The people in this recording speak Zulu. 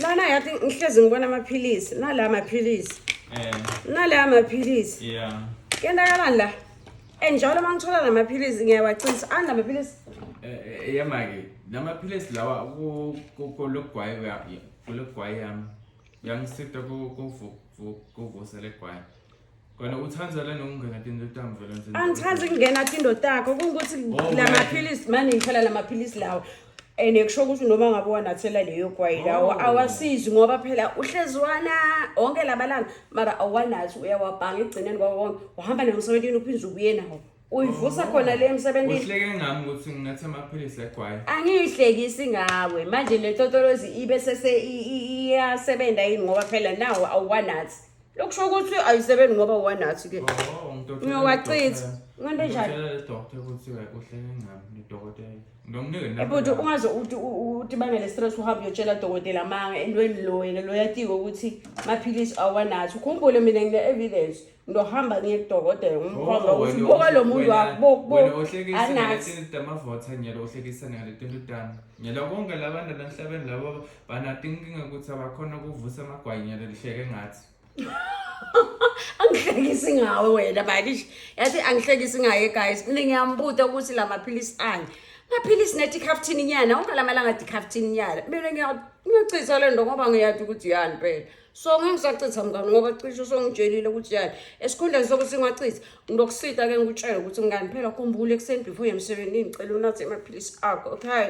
Lana yathi ngihlezi ngibona amaphilisi, nala amaphilisi. Nala amaphilisi. Yeah. Kendakalani la? Njalo mangithola lamaphilisi ngiyawachisa. Anamaphilisi. Yamake, lamaphilisi lawa kulogwayi yami. Yangisita kuvusela egwayi. Kona uthandzela nokungena tinto tami vele nje. Angithanzi ukungena tinto takho kungukuthi lamaphilisi manje ngithola lamaphilisi lawa. Nekusho ukuthi noma ngabe wanathela leyo gwayi lawo awasizi ngoba phela uhlezwana onke labalanga mara awanathi uyawabhanga egcineni kwawo uhamba nemsebenzini uphinza ubuye nawo uyivusa khona le emsebenzini uhleke ngami ukuthi nginathe amaphilisi egwayi angiyihlekisi ngawe manje le totolozi ibe sese iyasebenza yini ngoba phela nawo awanathi lokusho ukuthi ayisebenzi ngoba awanathi ke ngiyawachitha ngento njalo doctor ukuthi uhleke ngami nedokotela ngomnike ebona ungaze uthi bangele stress uhamba uyotshela dokotela manga entweni lo yatiko ukuthi maphilisi awanathi ukhumbule mina ngine evidence ngizohamba ngiye kudokotela ngimkhomba ukuthi buka lo muntu wakho wena ohlekisa ngaletinto amavotha nyalo ohlekisa ngaletinto tami nyalo konke labantu lanhlabeni labo banatinkinga ukuthi abakhona ukuvusa amagwayi nyalo lihleke ngathi angihlekisi ngawe wena bayish yathi angihlekisi ngaye guys mina ngiyambuta ukuthi la maphilisi ani maphilisi nethi caffeine nyana ungalamalanga di caffeine nyana mina ngiyachitha le ndo ngoba ngiyathi ukuthi yani phela so ngingisachitha mngani ngoba cishe songitshelile ukuthi yani esikhundleni sokuthi ngachitha ngizokusita ke ngikutshela ukuthi mngani phela khumbule ekseni before yemsebenzini ngicela unathe amaphilisi akho okay